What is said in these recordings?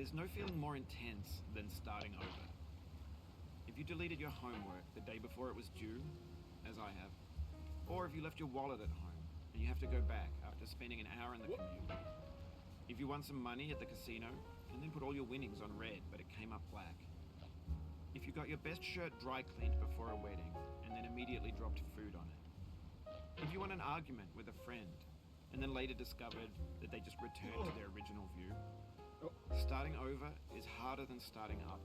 There's no feeling more intense than starting over. If you deleted your homework the day before it was due, as I have, or if you left your wallet at home and you have to go back after spending an hour in the commute. If you won some money at the casino and then put all your winnings on red but it came up black. If you got your best shirt dry cleaned before a wedding and then immediately dropped food on it. If you won an argument with a friend and then later discovered that they just returned to their original view. Starting over is harder than starting up.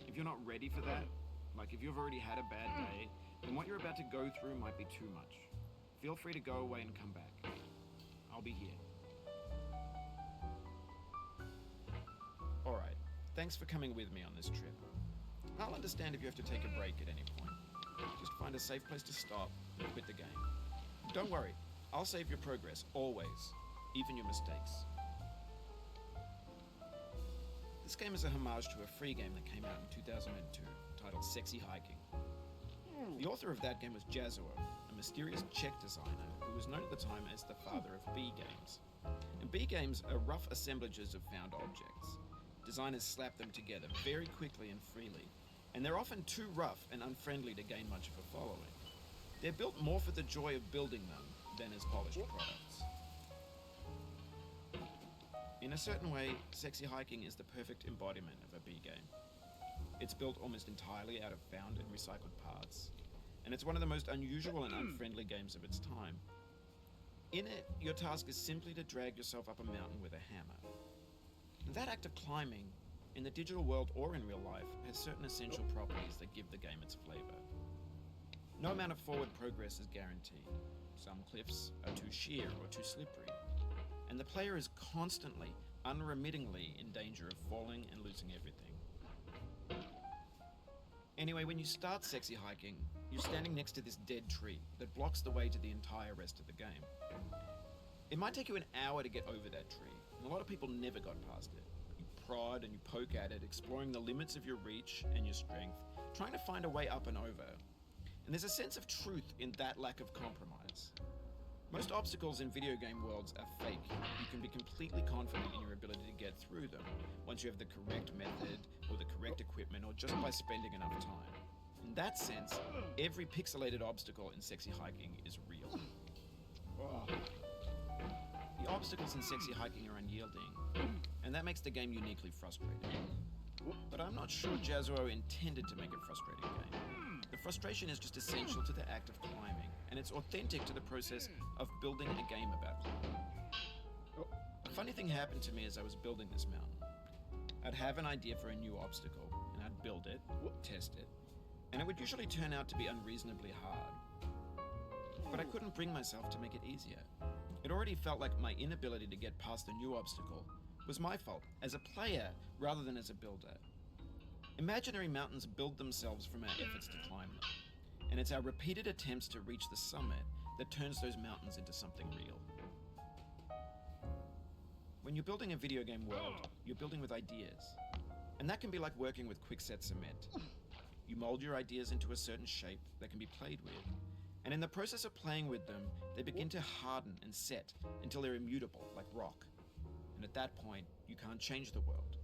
If you're not ready for that, like if you've already had a bad day, then what you're about to go through might be too much. Feel free to go away and come back. I'll be here. Alright, thanks for coming with me on this trip. I'll understand if you have to take a break at any point. Just find a safe place to stop and quit the game. Don't worry, I'll save your progress, always, even your mistakes. This game is a homage to a free game that came out in 2002, titled Sexy Hiking. The author of that game was Jazuo, a mysterious Czech designer who was known at the time as the father of B games. And B games are rough assemblages of found objects. Designers slap them together very quickly and freely, and they're often too rough and unfriendly to gain much of a following. They're built more for the joy of building them than as polished products. In a certain way, Sexy Hiking is the perfect embodiment of a B game. It's built almost entirely out of found and recycled parts, and it's one of the most unusual and unfriendly games of its time. In it, your task is simply to drag yourself up a mountain with a hammer. And that act of climbing, in the digital world or in real life, has certain essential properties that give the game its flavor. No amount of forward progress is guaranteed. Some cliffs are too sheer or too slippery, and the player is constantly, unremittingly in danger of falling and losing everything. Anyway, when you start Sexy Hiking, you're standing next to this dead tree that blocks the way to the entire rest of the game. It might take you an hour to get over that tree, and a lot of people never got past it. You prod and you poke at it, exploring the limits of your reach and your strength, trying to find a way up and over. And there's a sense of truth in that lack of compromise. Most obstacles in video game worlds are fake. You can be completely confident in your ability to get through them once you have the correct method or the correct equipment or just by spending enough time. In that sense, every pixelated obstacle in Sexy Hiking is real. The obstacles in Sexy Hiking are unyielding, and that makes the game uniquely frustrating. But I'm not sure Jazuo intended to make a frustrating game. The frustration is just essential to the act of climbing, and it's authentic to the process of building a game about climbing. A funny thing happened to me as I was building this mountain. I'd have an idea for a new obstacle, and I'd build it, test it, and it would usually turn out to be unreasonably hard. But I couldn't bring myself to make it easier. It already felt like my inability to get past the new obstacle was my fault, as a player rather than as a builder. Imaginary mountains build themselves from our efforts to climb them, and it's our repeated attempts to reach the summit that turns those mountains into something real. When you're building a video game world, you're building with ideas, and that can be like working with quickset cement. You mold your ideas into a certain shape that can be played with, and in the process of playing with them, they begin to harden and set until they're immutable, like rock. And at that point, you can't change the world.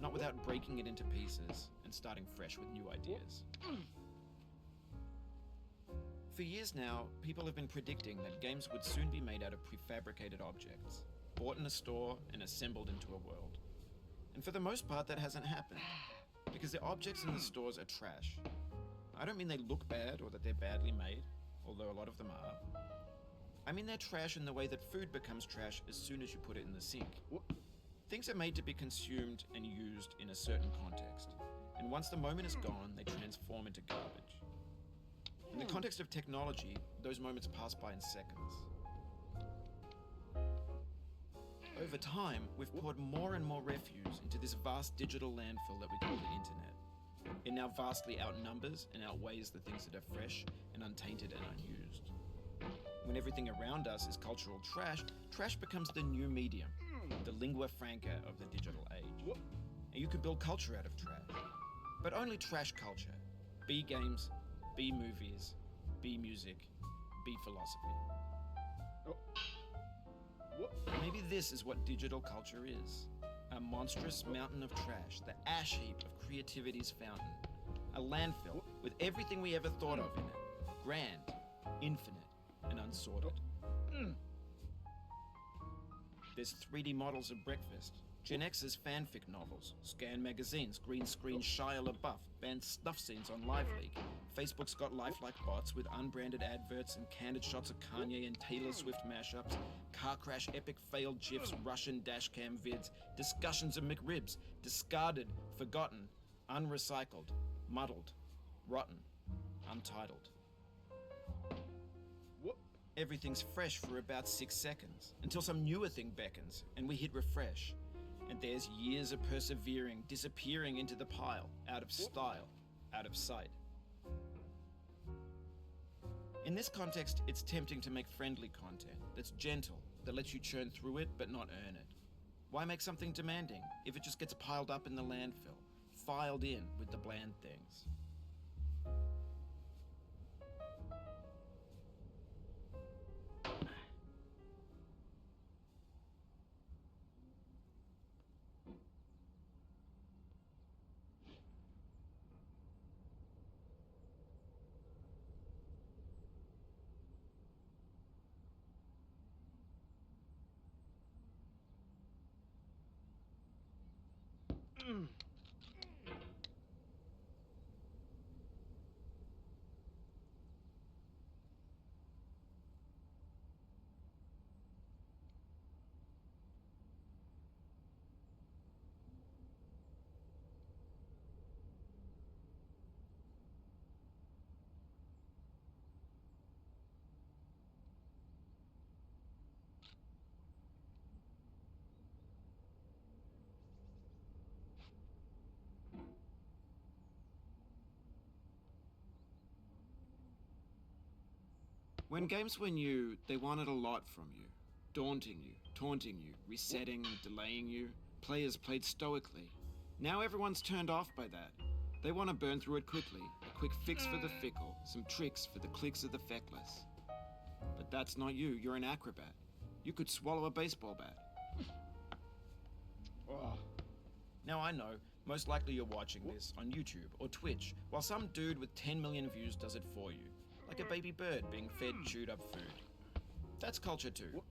Not without breaking it into pieces and starting fresh with new ideas. For years now, people have been predicting that games would soon be made out of prefabricated objects, bought in a store and assembled into a world. And for the most part, that hasn't happened, because the objects in the stores are trash. I don't mean they look bad or that they're badly made, although a lot of them are. I mean they're trash in the way that food becomes trash as soon as you put it in the sink. Things are made to be consumed and used in a certain context, and once the moment is gone, they transform into garbage. In the context of technology, those moments pass by in seconds. Over time, we've poured more and more refuse into this vast digital landfill that we call the internet. It now vastly outnumbers and outweighs the things that are fresh and untainted and unused. When everything around us is cultural trash, trash becomes the new medium, the lingua franca of the digital age. And you can build culture out of trash, but only trash culture. B games, B movies, B music, B philosophy. Maybe this is what digital culture is. A monstrous mountain of trash, the ash heap of creativity's fountain. A landfill with everything we ever thought of in it. Grand, infinite, and unsorted. There's 3D models of breakfast, Gen X's fanfic novels, scan magazines, green screen Shia LaBeouf, banned snuff scenes on Live Leak. Facebook's got lifelike bots with unbranded adverts and candid shots of Kanye and Taylor Swift mashups, car crash epic failed GIFs, Russian dashcam vids, discussions of McRibs, discarded, forgotten, unrecycled, muddled, rotten, untitled. Everything's fresh for about 6 seconds, until some newer thing beckons, and we hit refresh. And there's years of persevering, disappearing into the pile, out of style, out of sight. In this context, it's tempting to make friendly content that's gentle, that lets you churn through it but not earn it. Why make something demanding if it just gets piled up in the landfill, filed in with the bland things? When games were new, they wanted a lot from you. Daunting you, taunting you, resetting, delaying you. Players played stoically. Now everyone's turned off by that. They want to burn through it quickly. A quick fix for the fickle, some tricks for the clicks of the feckless. But that's not you, you're an acrobat. You could swallow a baseball bat. Now I know, most likely you're watching this on YouTube or Twitch, while some dude with 10 million views does it for you. Like a baby bird being fed chewed up food. That's culture too.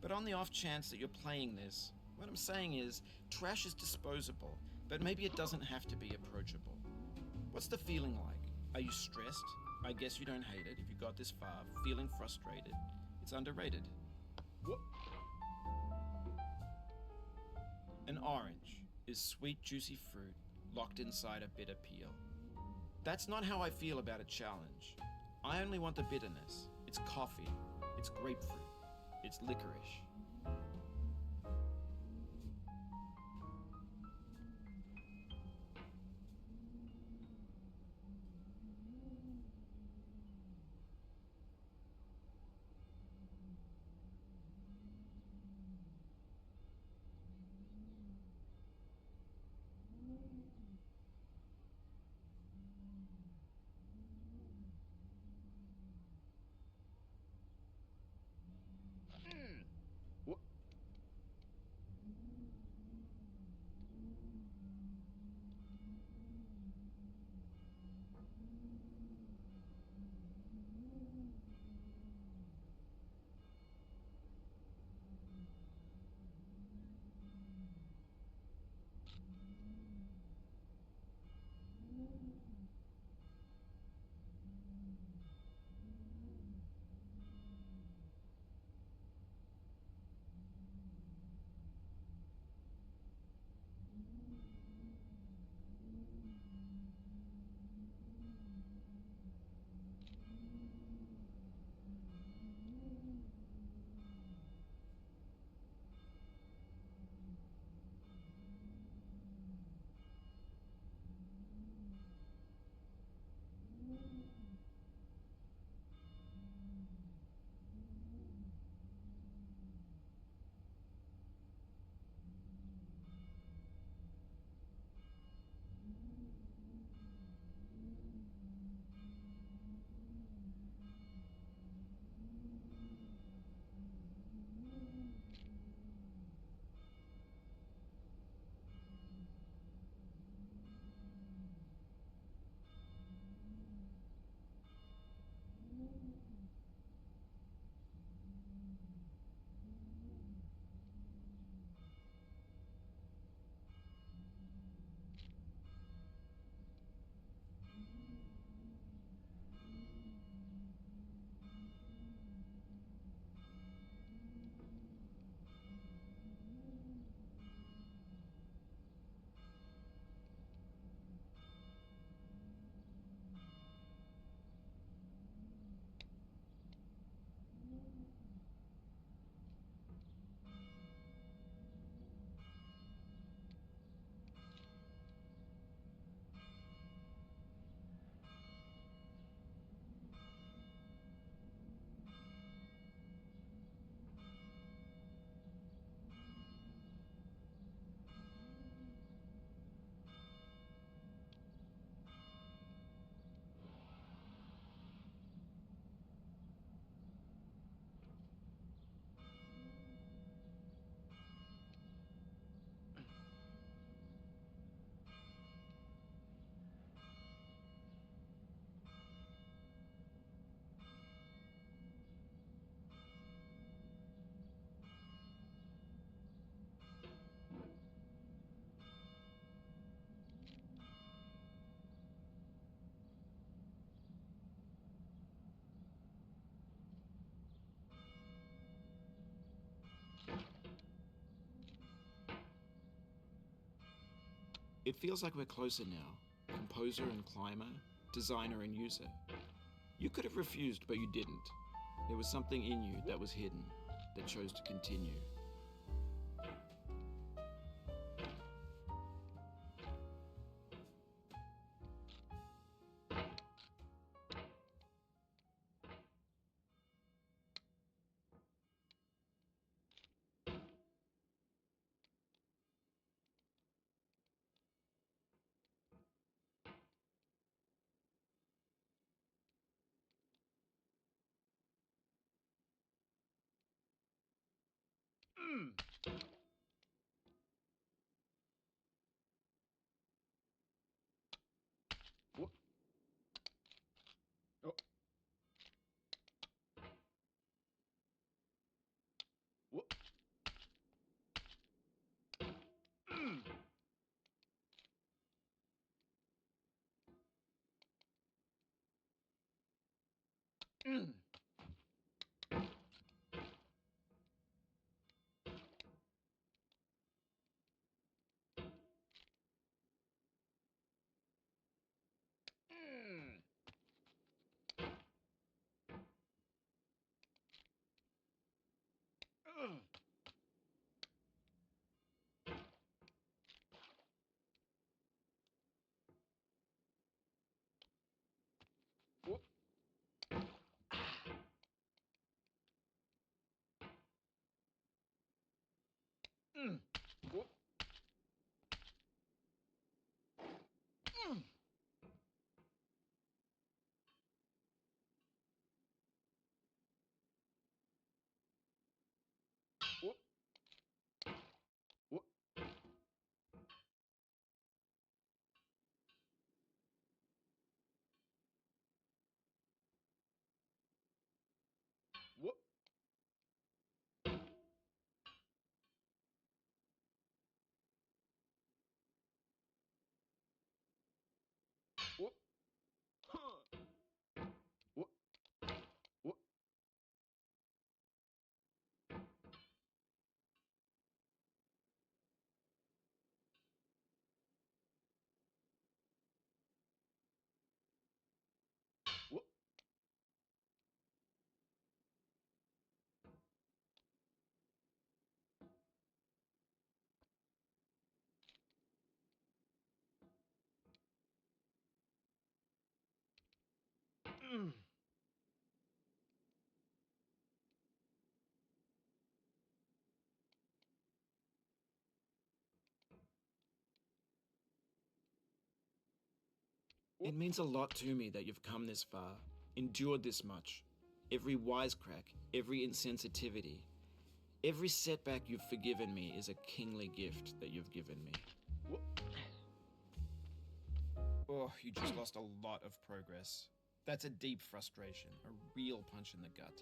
But on the off chance that you're playing this, what I'm saying is, trash is disposable, but maybe it doesn't have to be approachable. What's the feeling like? Are you stressed? I guess you don't hate it if you got this far. Feeling frustrated? It's underrated. An orange is sweet, juicy fruit locked inside a bitter peel. That's not how I feel about a challenge. I only want the bitterness. It's coffee. It's grapefruit. It's licorice. It feels like we're closer now, composer and climber, designer and user. You could have refused, but you didn't. There was something in you that was hidden, that chose to continue. It means a lot to me that you've come this far, endured this much. Every wisecrack, every insensitivity, every setback you've forgiven me is a kingly gift that you've given me. Oh, you just lost a lot of progress. That's a deep frustration, a real punch in the gut.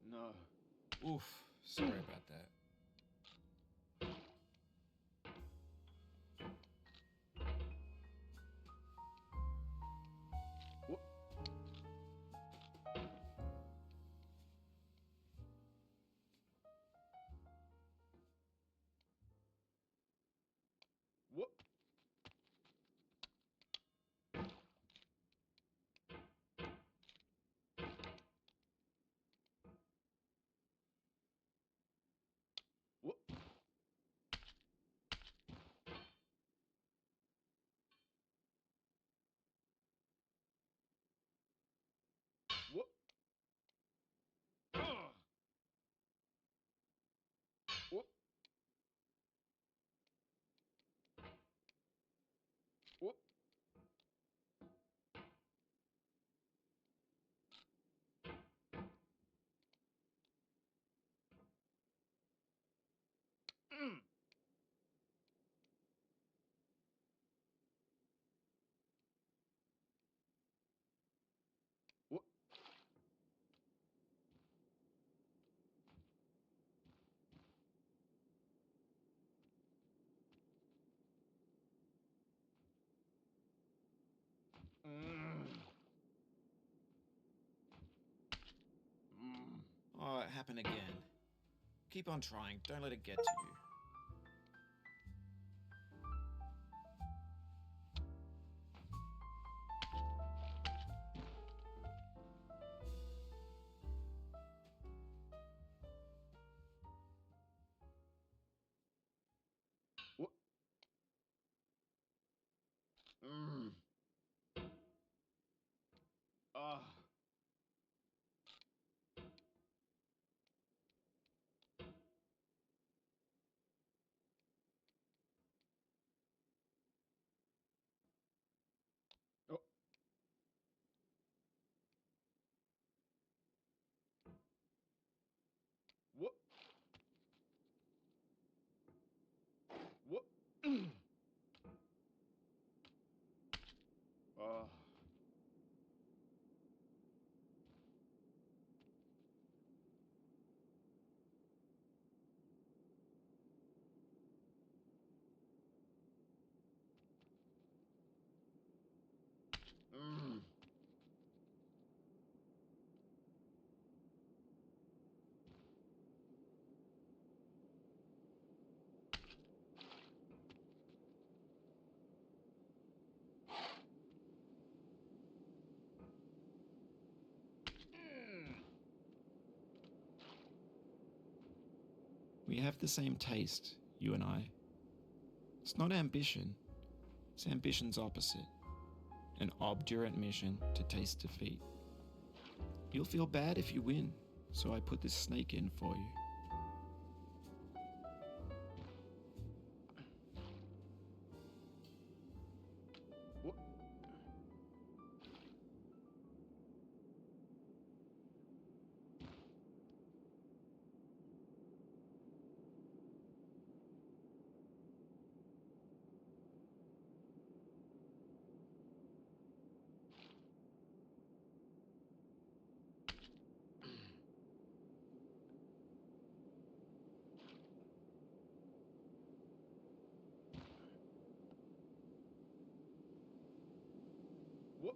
No. Oof, sorry about that. happen again. Keep on trying. Don't let it get to you. What? Ah. Oh. What? What? Ah. We have the same taste, you and I. It's not ambition. It's ambition's opposite. An obdurate mission to taste defeat. You'll feel bad if you win, so I put this snake in for you. What? What?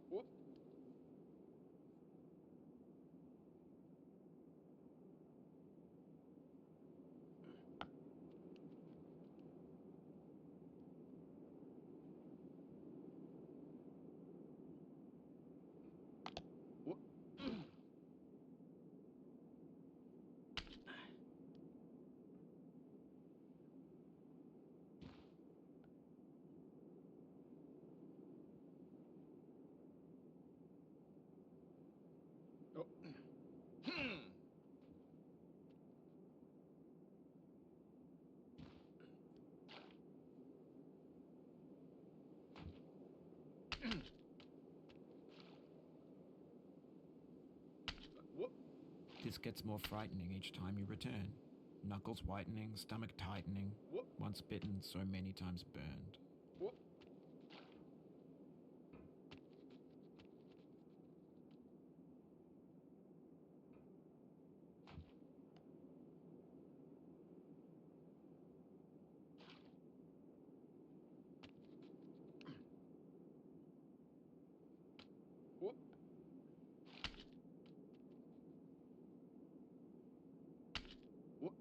What? What? Oh. What? This gets more frightening each time you return. Knuckles whitening, stomach tightening. What? Once bitten, so many times burned. What? What? What?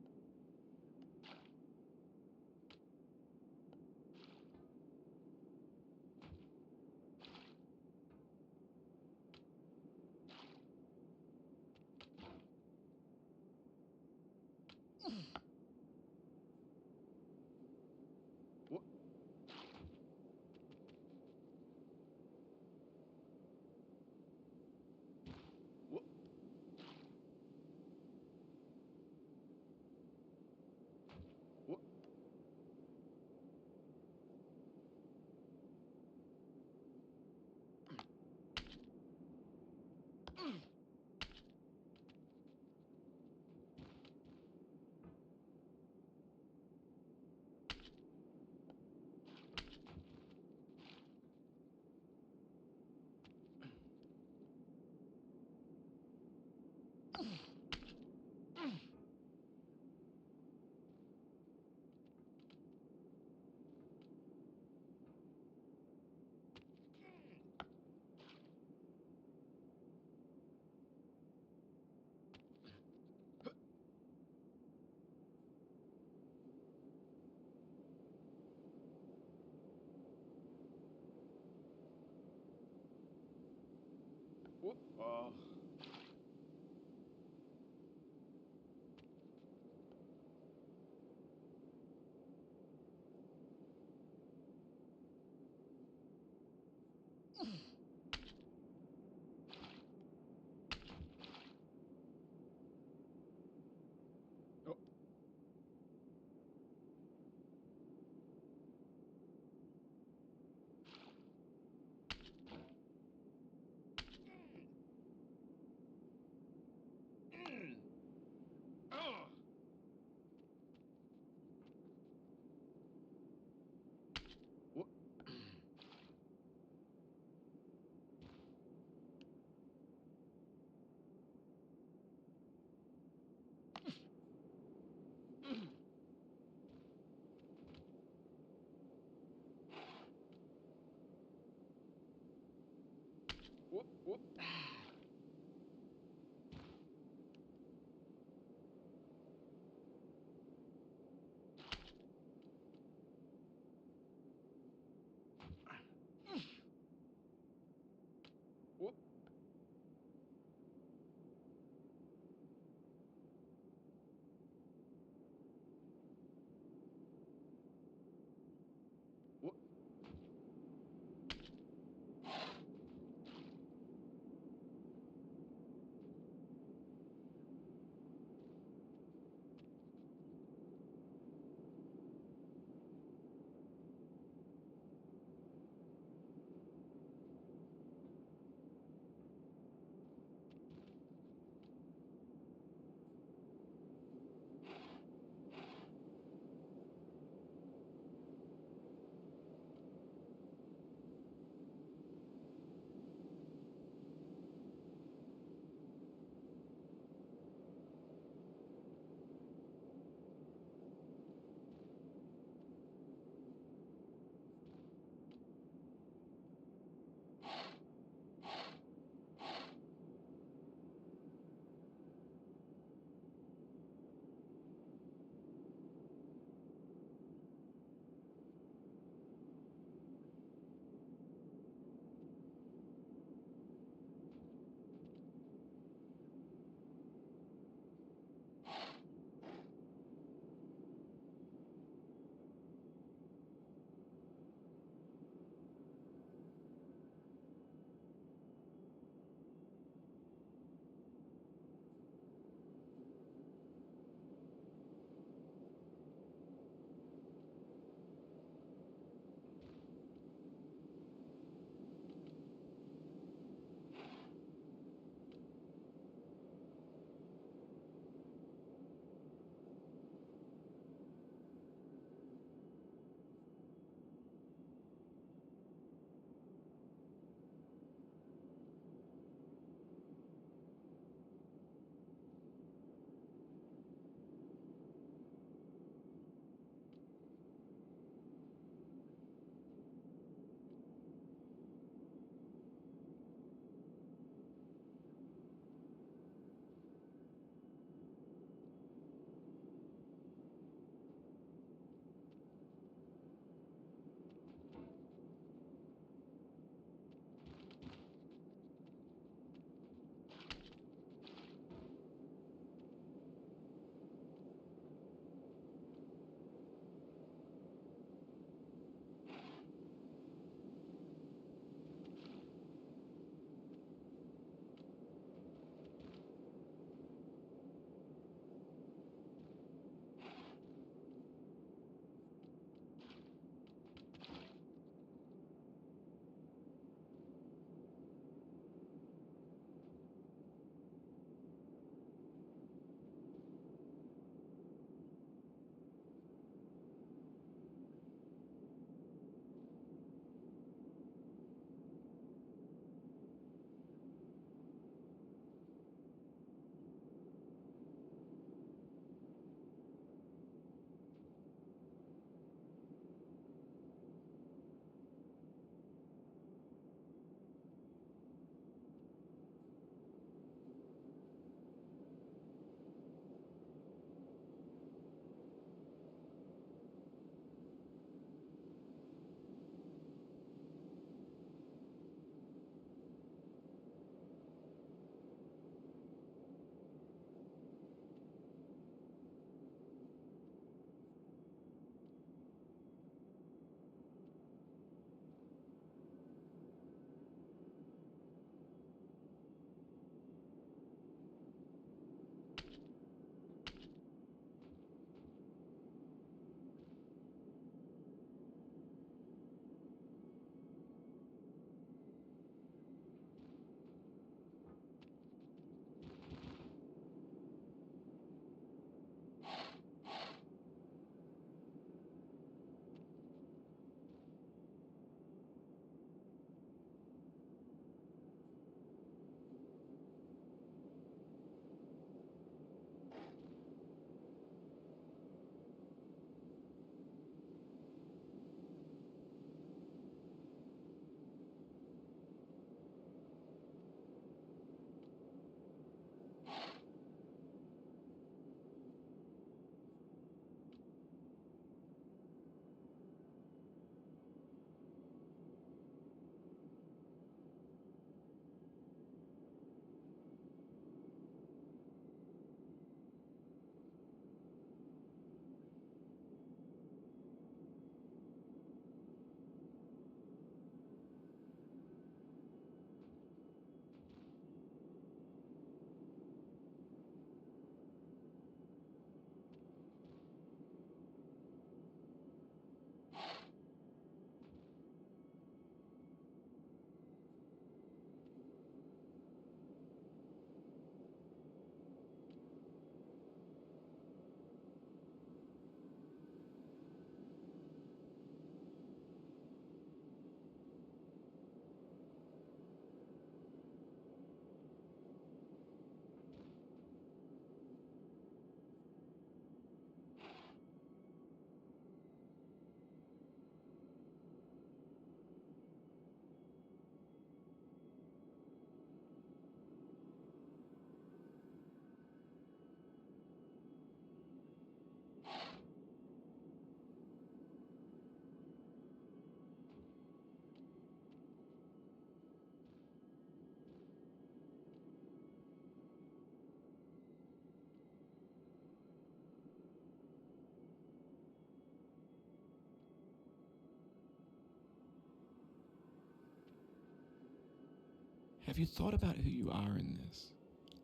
Have you thought about who you are in this?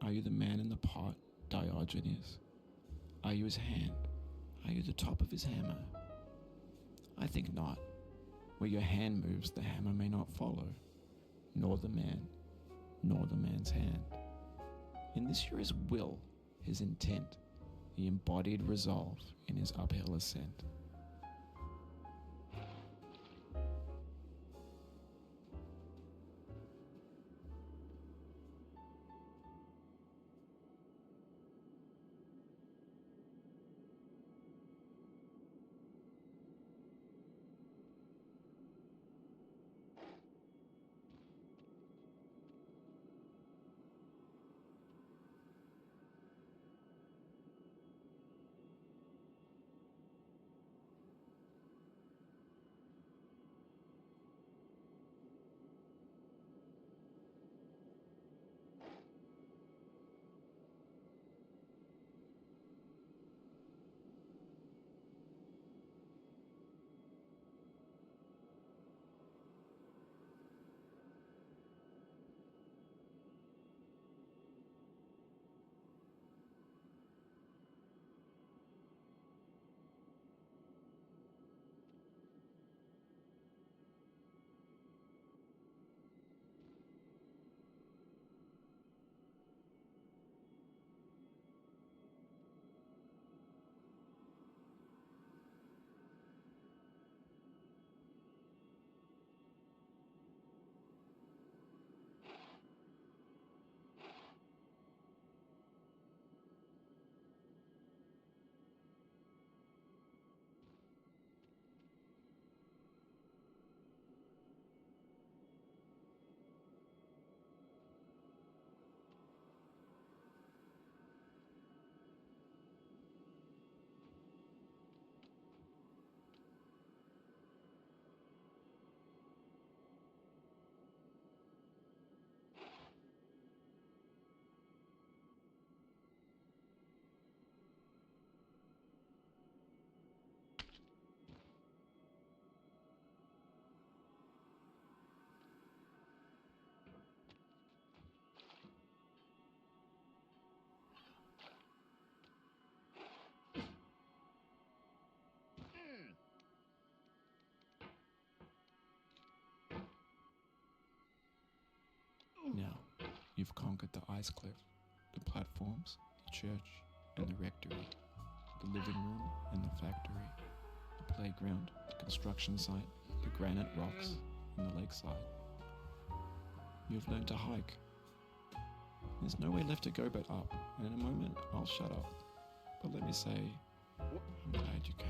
Are you the man in the pot, Diogenes? Are you his hand? Are you the top of his hammer? I think not. Where your hand moves, the hammer may not follow, nor the man, nor the man's hand. In this you're his will, his intent, the embodied resolve in his uphill ascent. Now, you've conquered the ice cliff, the platforms, the church, and the rectory, the living room and the factory, the playground, the construction site, the granite rocks, and the lakeside. You've learned to hike. There's no way left to go but up, and in a moment, I'll shut up. But let me say, I'm glad you came.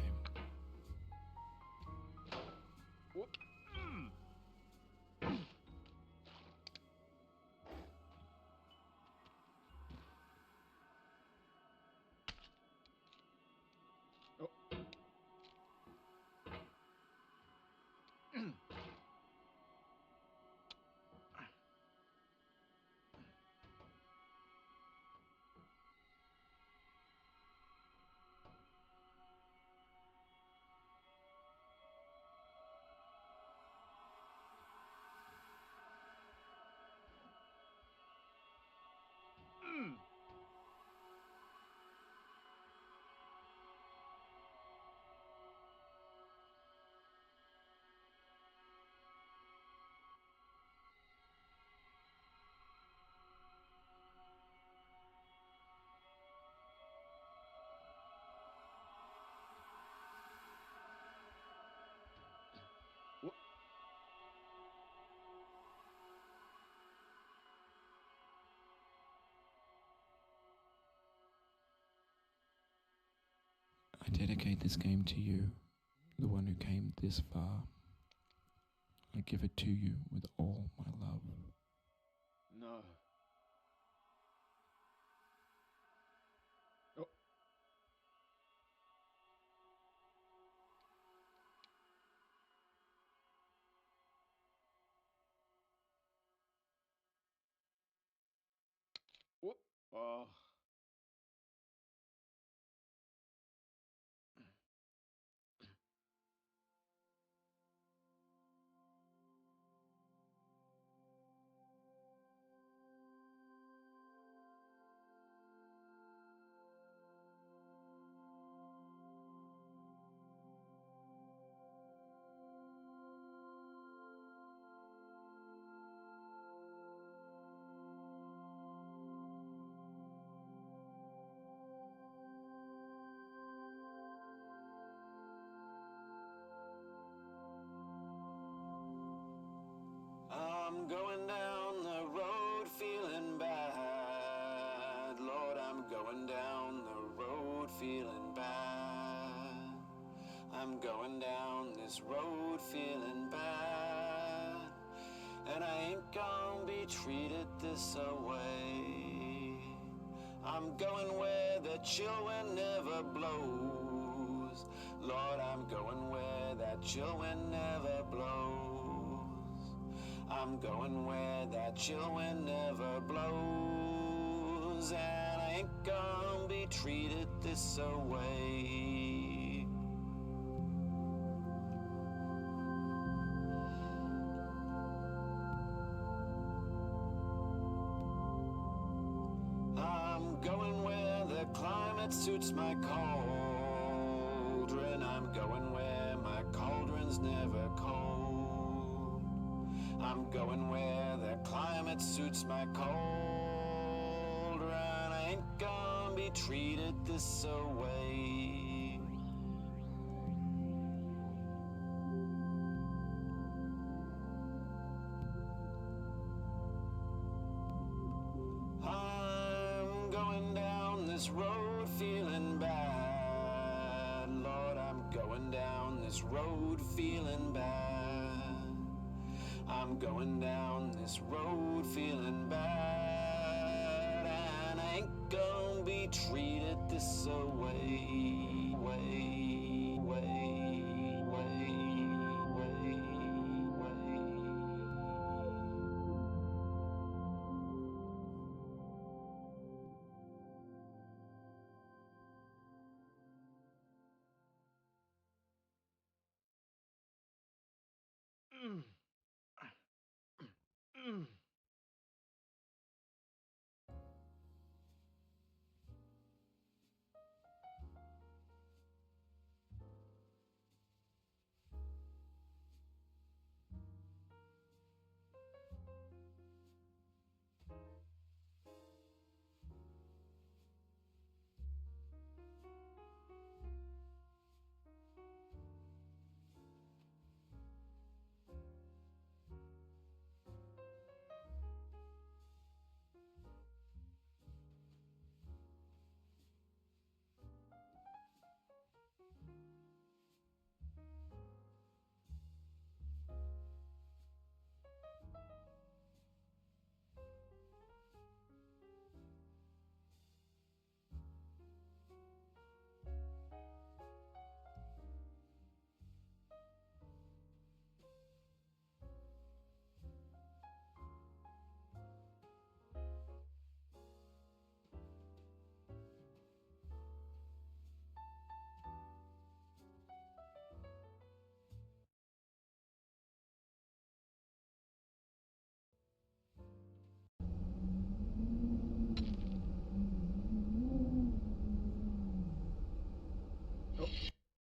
I dedicate this game to you, the one who came this far. I give it to you with all my love. No. Oh. Whoop. Oh. going down the road feeling bad. I'm going down this road feeling bad. And I ain't gonna be treated this away. I'm going where the chill wind never blows. Lord, I'm going where that chill wind never blows. I'm going where that chill wind never blows. And I ain't gonna be treated this away. I'm going where the climate suits my cauldron. I'm going where my cauldron's never cold. I'm going where the climate suits my cauldron. I ain't gonna be treated this away. I'm going down this road feeling bad. Lord, I'm going down this road feeling bad. I'm going down this road feeling bad. And I ain't gonna be treated this away. Way, way, way, way, way. Mm.